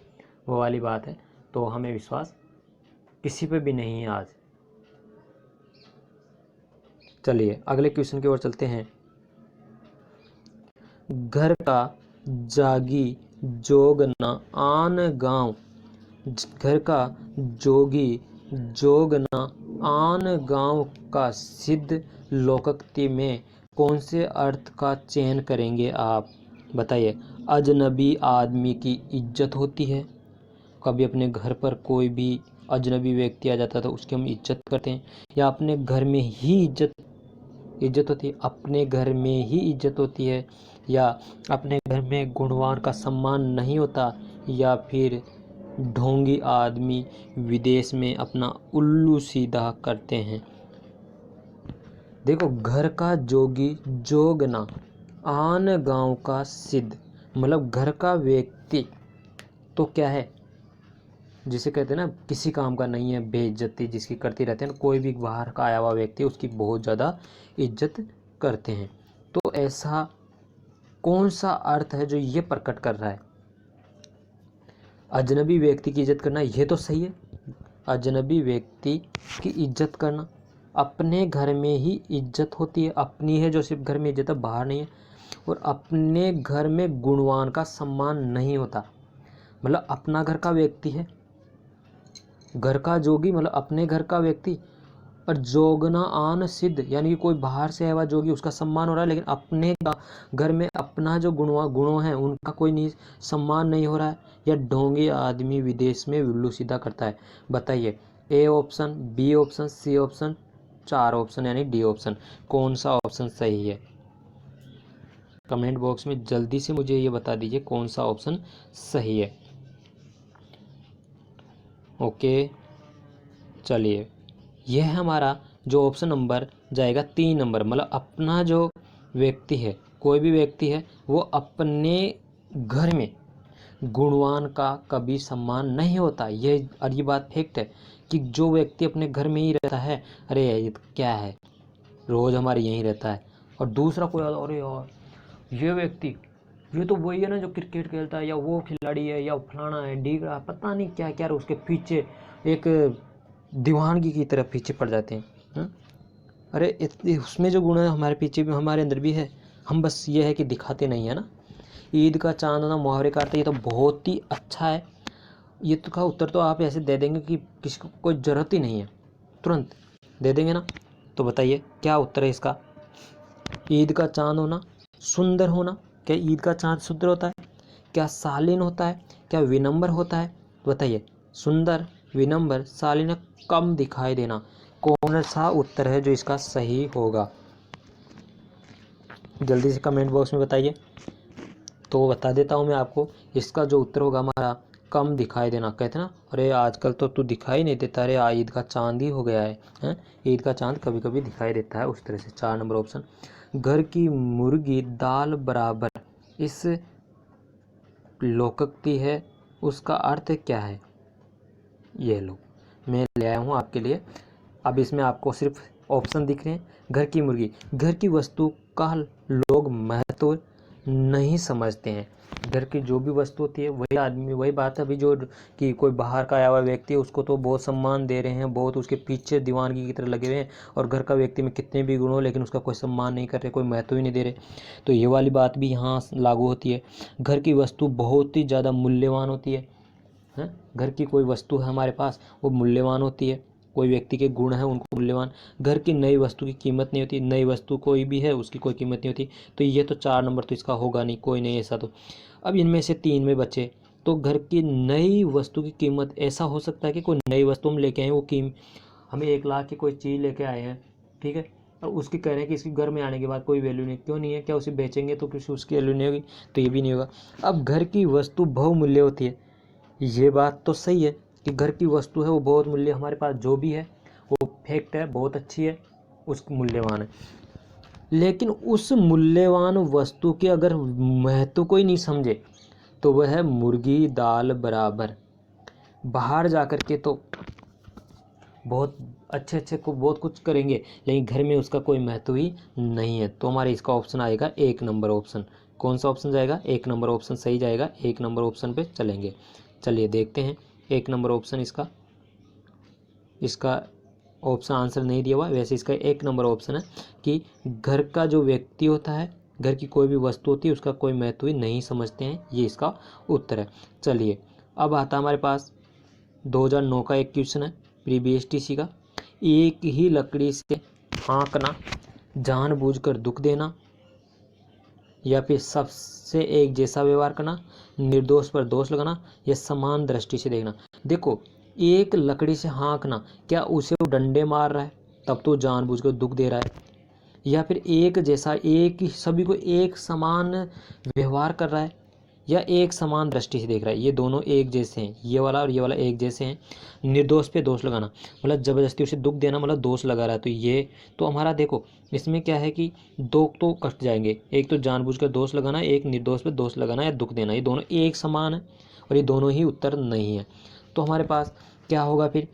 वो वाली बात है। तो हमें विश्वास किसी पे भी नहीं है आज। चलिए अगले क्वेश्चन की ओर चलते हैं। घर का जागी जोगना आन गाँव, घर का जोगी जोगना आन गाँव का सिद्ध लोकोक्ति में कौन से अर्थ का चयन करेंगे आप, बताइए। अजनबी आदमी की इज्जत होती है, कभी अपने घर पर कोई भी अजनबी व्यक्ति आ जाता है तो उसकी हम इज्जत करते हैं, या अपने घर में ही इज्जत होती है, अपने घर में ही इज्जत होती है, या अपने घर में गुणवान का सम्मान नहीं होता, या फिर ढोंगी आदमी विदेश में अपना उल्लू सीधा करते हैं। देखो, घर का जोगी जोगना आन गांव का सिद्ध, मतलब घर का व्यक्ति तो क्या है, जिसे कहते हैं ना किसी काम का नहीं है, बेइज्जती जिसकी करती रहते हैं ना, कोई भी बाहर का आया हुआ व्यक्ति उसकी बहुत ज़्यादा इज्जत करते हैं। तो ऐसा कौन सा अर्थ है जो ये प्रकट कर रहा है? अजनबी व्यक्ति की इज्जत करना, ये तो सही है। अजनबी व्यक्ति की इज्जत करना, अपने घर में ही इज्जत होती है, अपनी है जो सिर्फ घर में इज्जत है, बाहर नहीं है। और अपने घर में गुणवान का सम्मान नहीं होता, मतलब अपना घर का व्यक्ति है, घर का जोगी मतलब अपने घर का व्यक्ति, और जोगना आन सिद्ध यानी कि कोई बाहर से आया हुआ जोगी उसका सम्मान हो रहा है, लेकिन अपने घर में अपना जो गुणों हैं उनका कोई नहीं सम्मान नहीं हो रहा है। या ढोंगी आदमी विदेश में उल्लू सीधा करता है। बताइए, A option, B option, C option, 4 option यानी डी ऑप्शन, कौन सा ऑप्शन सही है? कमेंट बॉक्स में जल्दी से मुझे ये बता दीजिए कौन सा ऑप्शन सही है। ओके, चलिए, यह हमारा जो ऑप्शन नंबर जाएगा 3 नंबर, मतलब अपना जो व्यक्ति है, कोई भी व्यक्ति है, वो अपने घर में गुणवान का कभी सम्मान नहीं होता। और ये बात फैक्ट है कि जो व्यक्ति अपने घर में ही रहता है, अरे ये तो क्या है, रोज़ हमारे यहीं रहता है, और दूसरा कोई अरे यार ये व्यक्ति, ये तो वही है ना जो क्रिकेट खेलता है, या वो खिलाड़ी है, या फलाना है, डीगरा, पता नहीं क्या क्या, उसके पीछे एक दीवानगी की तरफ पीछे पड़ जाते हैं। अरे उसमें जो गुण है हमारे पीछे भी, हमारे अंदर भी है, हम बस ये है कि दिखाते नहीं है ना। ईद का चांद ना मुहावरे काटते, ये तो बहुत ही अच्छा है। ये तो का उत्तर तो आप ऐसे दे देंगे कि किसी को कोई ज़रूरत ही नहीं है, तुरंत दे देंगे ना। तो बताइए क्या उत्तर है इसका? ईद का चांद होना, सुंदर होना। क्या ईद का चांद सुंदर होता है? क्या शालीन होता है? क्या विनम्र होता है? बताइए, सुंदर, विनम्र, शालीन, कम दिखाई देना, कौन सा उत्तर है जो इसका सही होगा? जल्दी से कमेंट बॉक्स में बताइए। तो बता देता हूँ मैं आपको, इसका जो उत्तर होगा हमारा कम दिखाई देना। कहते ना, अरे आजकल तो तू दिखाई नहीं देता, अरे ईद का चांद ही हो गया है, हैं? ईद का चांद कभी कभी दिखाई देता है, उस तरह से। 4 नंबर ऑप्शन। घर की मुर्गी दाल बराबर, इस लोकोक्ति है, उसका अर्थ क्या है? ये लो, मैं ले आया हूँ आपके लिए। अब इसमें आपको सिर्फ ऑप्शन दिख रहे हैं। घर की मुर्गी, घर की वस्तु का लोग महत्व नहीं समझते हैं। घर की जो भी वस्तु होती है, वही आदमी, वही बात है अभी जो कि कोई बाहर का आया हुआ व्यक्ति है उसको तो बहुत सम्मान दे रहे हैं, बहुत उसके पीछे दीवानगी की तरह लगे हुए हैं, और घर का व्यक्ति में कितने भी गुण हो लेकिन उसका कोई सम्मान नहीं कर रहे, कोई महत्व ही नहीं दे रहे। तो ये वाली बात भी यहाँ लागू होती है। घर की वस्तु बहुत ही ज़्यादा मूल्यवान होती है। घर की कोई वस्तु है हमारे पास, वो मूल्यवान होती है, कोई व्यक्ति के गुण हैं उनको मूल्यवान। घर की नई वस्तु की कीमत नहीं होती, नई वस्तु कोई भी है उसकी कोई कीमत नहीं होती। तो ये तो 4 नंबर तो इसका होगा नहीं, कोई नहीं ऐसा। तो अब इनमें से 3 में बचे, तो घर की नई वस्तु की कीमत, ऐसा हो सकता है कि कोई नई वस्तु हम लेके आए, वो हमें 1 लाख की कोई चीज़ लेके आए हैं, ठीक है, और उसकी कह रहे हैं कि इसकी घर में आने के बाद कोई वैल्यू नहीं, क्यों नहीं है? क्या उसे बेचेंगे तो किसी उसकी वैल्यू नहीं होगी? तो ये भी नहीं होगा। अब घर की वस्तु बहुमूल्य होती है, ये बात तो सही है, कि घर की वस्तु है वो बहुत मूल्य, हमारे पास जो भी है वो फैक्ट है, बहुत अच्छी है, उस मूल्यवान है। लेकिन उस मूल्यवान वस्तु के अगर महत्व को ही नहीं समझे तो वह है मुर्गी दाल बराबर। बाहर जा कर के तो बहुत अच्छे अच्छे को बहुत कुछ करेंगे, लेकिन घर में उसका कोई महत्व ही नहीं है। तो हमारे इसका ऑप्शन आएगा 1 नंबर ऑप्शन। कौन सा ऑप्शन जाएगा? 1 नंबर ऑप्शन सही जाएगा। 1 नंबर ऑप्शन पे चलेंगे। चलिए देखते हैं 1 नंबर ऑप्शन। इसका ऑप्शन आंसर नहीं दिया हुआ, वैसे इसका 1 नंबर ऑप्शन है कि घर का जो व्यक्ति होता है, घर की कोई भी वस्तु होती है, उसका कोई महत्व ही नहीं समझते हैं, ये इसका उत्तर है। चलिए अब आता हमारे पास 2009 का एक क्वेश्चन है प्री BSTC का। एक ही लकड़ी से हाँकना, जानबूझकर दुख देना, या फिर सबसे एक जैसा व्यवहार करना, निर्दोष पर दोष लगाना, या समान दृष्टि से देखना। देखो, एक लकड़ी से हाँकना, क्या उसे वो डंडे मार रहा है तब तो जानबूझकर दुख दे रहा है, या फिर एक जैसा, एक ही सभी को एक समान व्यवहार कर रहा है, या एक समान दृष्टि से देख रहा है। ये दोनों एक जैसे हैं, ये वाला और ये वाला एक जैसे हैं। निर्दोष पे दोष लगाना मतलब जबरदस्ती उसे दुख देना, मतलब दोष लगा रहा है। तो ये तो हमारा देखो इसमें क्या है कि दो तो कट जाएंगे, एक तो जानबूझकर दोष लगाना, एक निर्दोष पे दोष लगाना या दुख देना, ये दोनों एक समान है और ये दोनों ही उत्तर नहीं है। तो हमारे पास क्या होगा फिर?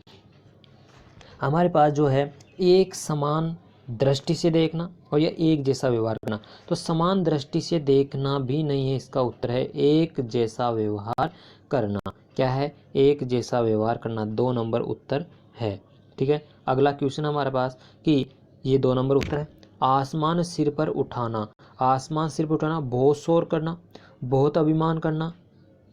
हमारे पास जो है एक समान दृष्टि से देखना और यह एक जैसा व्यवहार करना। तो समान दृष्टि से देखना भी नहीं है, इसका उत्तर है एक जैसा व्यवहार करना। क्या है? एक जैसा व्यवहार करना, 2 नंबर उत्तर है। ठीक है, अगला क्वेश्चन हमारे पास कि ये 2 नंबर उत्तर है। आसमान सिर पर उठाना, आसमान सिर पर उठाना, बहुत शोर करना, बहुत अभिमान करना,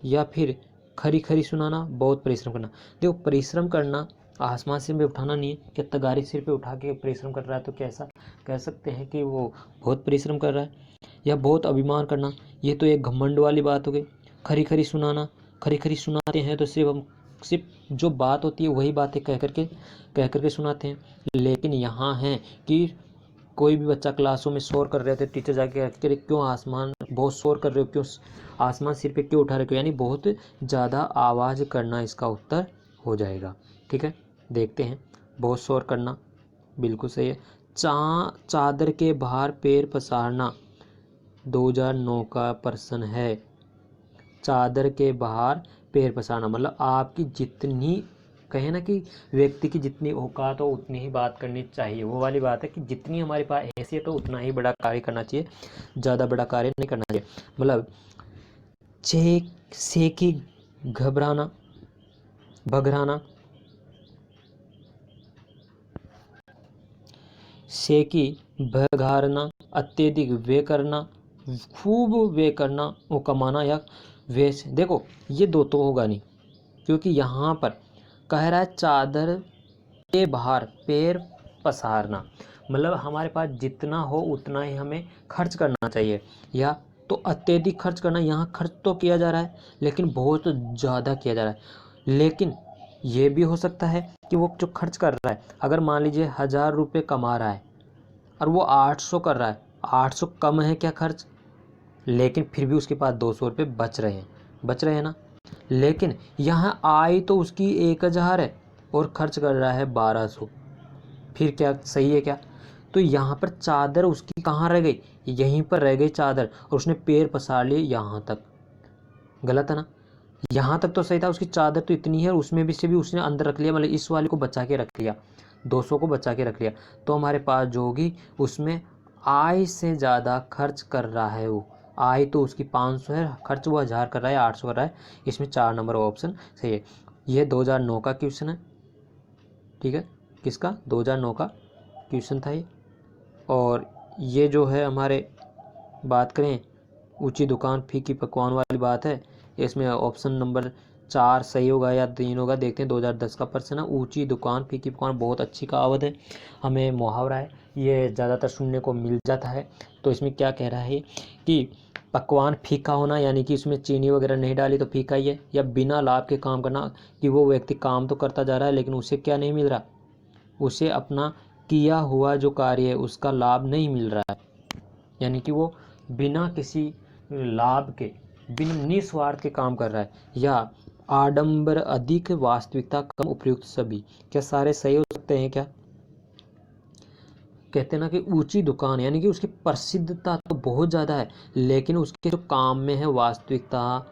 या फिर खरी खरी सुनाना, बहुत परिश्रम करना। देखो, परिश्रम करना आसमान सिर पे उठाना नहीं है। क्या तगारी सिर पे उठा के परिश्रम कर रहा है तो कैसा कह सकते हैं कि वो बहुत परिश्रम कर रहा है? या बहुत अभिमान करना, ये तो एक घमंड वाली बात हो गई। खरी खरी सुनाना, खरी खरी सुनाते हैं तो सिर्फ जो बात होती है वही बातें कह करके सुनाते हैं। लेकिन यहाँ है कि कोई भी बच्चा क्लासों में शोर कर रहे थे, टीचर जाके कहते हैं क्यों आसमान बहुत शोर कर रहे हो, क्यों आसमान सिर पे क्यों उठा रहे हो, यानी बहुत ज़्यादा आवाज़ करना इसका उत्तर हो जाएगा। ठीक है, देखते हैं। बहुत शोर करना बिल्कुल सही है। चादर के बाहर पैर पसारना 2009 का प्रश्न है। चादर के बाहर पैर पसारना मतलब आपकी जितनी कहे ना कि व्यक्ति की जितनी औकात हो उतनी ही बात करनी चाहिए, वो वाली बात है कि जितनी हमारे पास हैसियत हो उतना ही बड़ा कार्य करना चाहिए, ज़्यादा बड़ा कार्य नहीं करना चाहिए। मतलब सेकी घबराना, भगराना, सेकी भगारना, अत्यधिक वे करना, खूब वे करना, वो कमाना, या वे से। देखो ये दो तो होगा नहीं, क्योंकि यहाँ पर कह रहा है चादर के बाहर पैर पसारना, मतलब हमारे पास जितना हो उतना ही हमें खर्च करना चाहिए, या तो अत्यधिक खर्च करना। यहाँ खर्च तो किया जा रहा है लेकिन बहुत ज़्यादा किया जा रहा है। लेकिन ये भी हो सकता है कि वो जो खर्च कर रहा है, अगर मान लीजिए 1000 रुपये कमा रहा है और वो 800 कर रहा है, 800 कम है क्या खर्च, लेकिन फिर भी उसके पास 200 रुपये बच रहे हैं ना। लेकिन यहाँ आय तो उसकी 1000 है और खर्च कर रहा है 1200, फिर क्या सही है क्या? तो यहाँ पर चादर उसकी कहाँ रह गई? यहीं पर रह गई चादर, और उसने पैर पसार लिए यहाँ तक। गलत है ना? यहाँ तक तो सही था, उसकी चादर तो इतनी है, उसमें भी से भी उसने अंदर रख लिया, मतलब इस वाले को बचा के रख लिया, 200 को बचा के रख लिया। तो हमारे पास जो होगी उसमें आय से ज़्यादा खर्च कर रहा है वो। आय तो उसकी 500 है, खर्च वो 1000 कर रहा है, 800 कर रहा है। इसमें 4 नंबर ऑप्शन सही है। यह 2009 का क्वेश्चन है। ठीक है, किसका? 2009 का क्वेश्चन था ये। और ये जो है हमारे बात करें ऊंची दुकान फीकी पकवान वाली बात है, इसमें ऑप्शन नंबर 4 सही होगा या 3 होगा। देखते हैं, 2010 का प्रश्न है। ऊंची दुकान फीकी पकवान बहुत अच्छी कहावत है, हमें मुहावरा है, ये ज़्यादातर सुनने को मिल जाता है। तो इसमें क्या कह रहा है कि पकवान फीका होना, यानी कि उसमें चीनी वगैरह नहीं डाली तो फीका ही है, या बिना लाभ के काम करना, कि वो व्यक्ति काम तो करता जा रहा है लेकिन उसे क्या नहीं मिल रहा, उसे अपना किया हुआ जो कार्य है उसका लाभ नहीं मिल रहा है, यानी कि वो बिना किसी लाभ के, बिना निस्वार्थ के काम कर रहा है। या आडंबर अधिक, वास्तविकता कम, उपयुक्त सभी। क्या सारे सही हो सकते हैं क्या? कहते हैं ना कि ऊंची दुकान, यानी कि उसकी प्रसिद्धता तो बहुत ज़्यादा है, लेकिन उसके जो काम में है वास्तविकता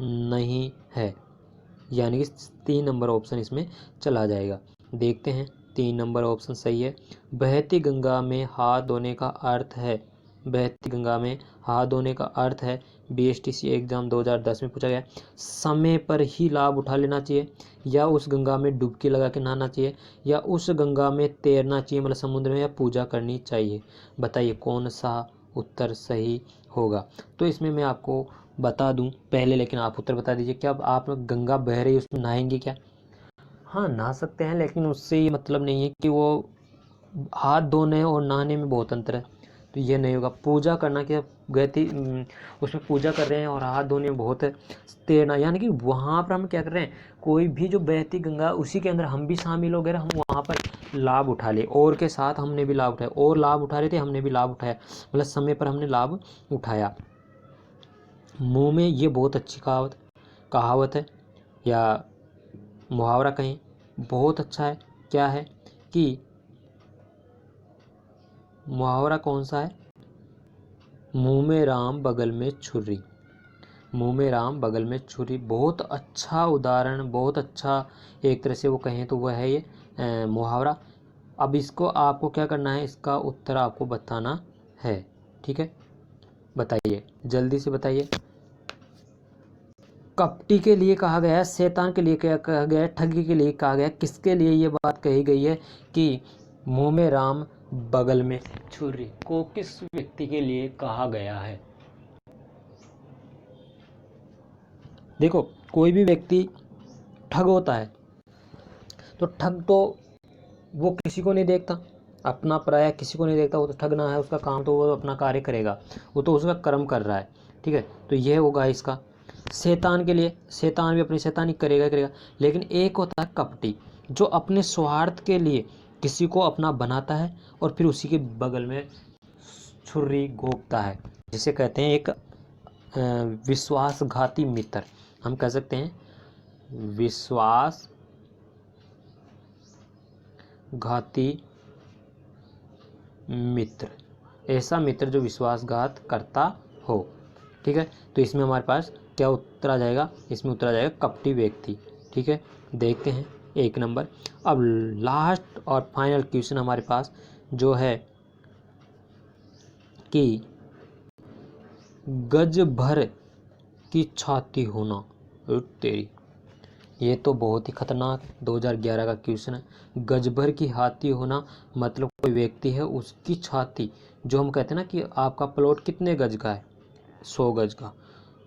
नहीं है, यानी कि 3 नंबर ऑप्शन इसमें चला जाएगा। देखते हैं 3 नंबर ऑप्शन सही है। बहती गंगा में हाथ धोने का अर्थ है, बहती गंगा में हाथ धोने का अर्थ है, बीएसटीसी एग्जाम 2010 में पूछा गया। समय पर ही लाभ उठा लेना चाहिए, या उस गंगा में डुबकी लगा के नहाना चाहिए, या उस गंगा में तैरना चाहिए मतलब समुद्र में, या पूजा करनी चाहिए। बताइए कौन सा उत्तर सही होगा। तो इसमें मैं आपको बता दूं पहले, लेकिन आप उत्तर बता दीजिए। क्या आप गंगा बह रही है उसमें नहाएंगे क्या? हाँ नहा सकते हैं, लेकिन उससे ये मतलब नहीं है कि वो हाथ धोने और नहाने में बहुत अंतर है, तो ये नहीं होगा। पूजा करना, क्या गति उसमें पूजा कर रहे हैं और हाथ धोने में बहुत है। तैरना, यानी कि वहाँ पर हम क्या कर रहे हैं, कोई भी जो बहती गंगा उसी के अंदर हम भी शामिल हो गए, हम वहाँ पर लाभ उठा ले, और के साथ हमने भी लाभ उठाया, और लाभ उठा रहे थे हमने भी लाभ उठाया, मतलब समय पर हमने लाभ उठाया। मुंह में, ये बहुत अच्छी कहावत है या मुहावरा कहें, बहुत अच्छा है। क्या है कि मुहावरा कौन सा है? मुंह में राम बगल में छुरी, मुंह में राम बगल में छुरी। बहुत अच्छा उदाहरण, बहुत अच्छा एक तरह से वो कहें तो वह है ये मुहावरा। अब इसको आपको क्या करना है, इसका उत्तर आपको बताना है, ठीक है? बताइए, जल्दी से बताइए। कपटी के लिए कहा गया है, शैतान के लिए क्या कहा गया है, ठगी के लिए कहा गया है, किसके लिए ये बात कही गई है कि मुंह में राम बगल में छुरी को किस व्यक्ति के लिए कहा गया है? देखो, कोई भी व्यक्ति ठग होता है, तो ठग तो वो किसी को नहीं देखता, अपना पराया किसी को नहीं देखता, वो तो ठगना है उसका काम, तो वो अपना कार्य करेगा, वो तो उसका कर्म कर रहा है, ठीक है? तो यह होगा इसका। शैतान के लिए, शैतान भी अपनी शैतानी करेगा करेगा। लेकिन एक होता है कपटी, जो अपने स्वार्थ के लिए किसी को अपना बनाता है और फिर उसी के बगल में छुरी घोंपता है, जिसे कहते हैं एक विश्वासघाती मित्र। हम कह सकते हैं विश्वासघाती मित्र, ऐसा मित्र जो विश्वासघात करता हो, ठीक है? तो इसमें हमारे पास क्या उत्तर आ जाएगा? इसमें उत्तर आ जाएगा कपटी व्यक्ति, ठीक है? देखते हैं 1 नंबर। अब लास्ट और फाइनल क्वेश्चन हमारे पास जो है कि गज भर की छाती होना, तेरी, ये तो बहुत ही खतरनाक 2011 का क्वेश्चन है। गज भर की हाथी होना मतलब कोई व्यक्ति है, उसकी छाती, जो हम कहते हैं ना कि आपका प्लॉट कितने गज का है, 100 गज का,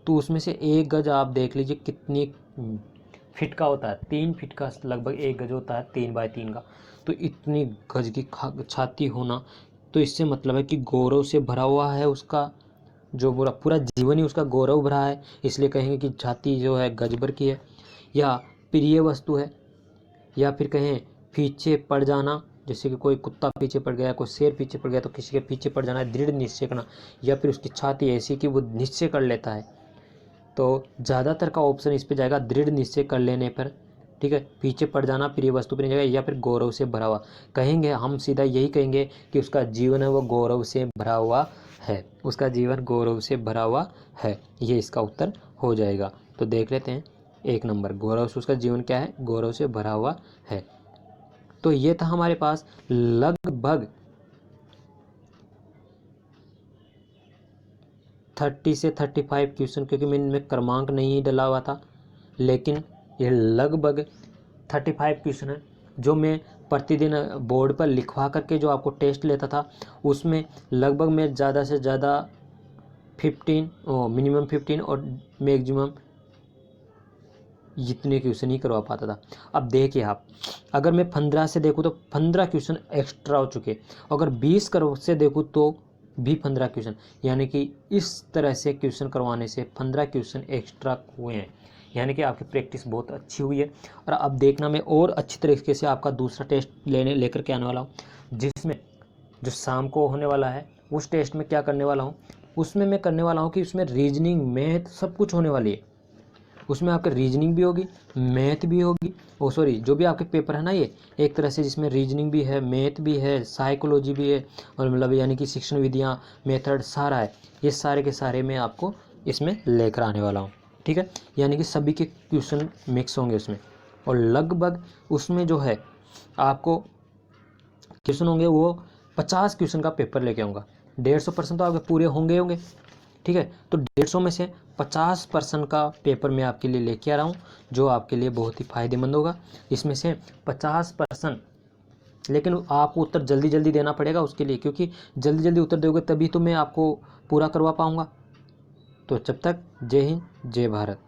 तो उसमें से 1 गज आप देख लीजिए कितनी फिट का होता है, 3 फिट का लगभग 1 गज होता है, 3 बाय 3 का। तो इतनी गज की छाती होना, तो इससे मतलब है कि गौरव से भरा हुआ है उसका, जो पूरा पूरा जीवन ही उसका गौरव भरा है, इसलिए कहेंगे कि छाती जो है गज भर की है। या प्रिय वस्तु है, या फिर कहें पीछे पड़ जाना, जैसे कि कोई कुत्ता पीछे पड़ गया, कोई शेर पीछे पड़ गया, तो किसी के पीछे पड़ जाना है, दृढ़ निश्चय करना, या फिर उसकी छाती ऐसी कि वो निश्चय कर लेता है। तो ज़्यादातर का ऑप्शन इस पे जाएगा, दृढ़ निश्चय कर लेने पर, ठीक है? पीछे पड़ जाना प्रिय वस्तु पर नहीं जाएगा, या फिर गौरव से भरा हुआ। कहेंगे हम सीधा यही कहेंगे कि उसका जीवन है वो गौरव से भरा हुआ है, उसका जीवन गौरव से भरा हुआ है, ये इसका उत्तर हो जाएगा। तो देख लेते हैं 1 नंबर, गौरव से उसका जीवन क्या है, गौरव से भरा हुआ है। तो ये था हमारे पास लगभग 30 से 35 क्वेश्चन, क्योंकि मैंने इनमें क्रमांक नहीं डला हुआ था, लेकिन ये लगभग 35 क्वेश्चन है जो मैं प्रतिदिन बोर्ड पर लिखवा करके जो आपको टेस्ट लेता था, उसमें लगभग मैं ज़्यादा से ज़्यादा 15 मिनिमम 15 और मैक्सिमम इतने क्वेश्चन ही करवा पाता था। अब देखिए आप, अगर मैं 15 से देखूँ तो 15 क्वेश्चन एक्स्ट्रा हो चुके, अगर 20 करोड़ से देखूँ तो भी 15 क्वेश्चन, यानी कि इस तरह से क्वेश्चन करवाने से 15 क्वेश्चन एक्स्ट्रा हुए हैं, यानी कि आपकी प्रैक्टिस बहुत अच्छी हुई है। और अब देखना, मैं और अच्छी तरीके से आपका दूसरा टेस्ट लेकर के आने वाला हूँ, जिसमें जो शाम को होने वाला है, उस टेस्ट में क्या करने वाला हूँ, उसमें मैं करने वाला हूँ कि उसमें रीजनिंग, मैथ सब कुछ होने वाली है। उसमें आपके रीजनिंग भी होगी, मैथ भी होगी, ओ सॉरी जो भी आपके पेपर है ना, ये एक तरह से जिसमें रीजनिंग भी है, मैथ भी है, साइकोलॉजी भी है, और मतलब यानी कि शिक्षण विधियाँ, मेथड सारा है। ये सारे के सारे मैं आपको इसमें लेकर आने वाला हूँ, ठीक है। यानी कि सभी के क्वेश्चन मिक्स होंगे उसमें, और लगभग उसमें जो है आपको क्वेश्चन होंगे वो 50 क्वेश्चन का पेपर लेके आऊँगा। 150% तो आपके पूरे होंगे, ठीक है। तो 150 में से 50% का पेपर मैं आपके लिए लेके आ रहा हूँ, जो आपके लिए बहुत ही फायदेमंद होगा। इसमें से 50%, लेकिन आपको उत्तर जल्दी जल्दी देना पड़ेगा उसके लिए, क्योंकि जल्दी जल्दी उत्तर दोगे तभी तो मैं आपको पूरा करवा पाऊँगा। तो जब तक जय हिंद जय भारत।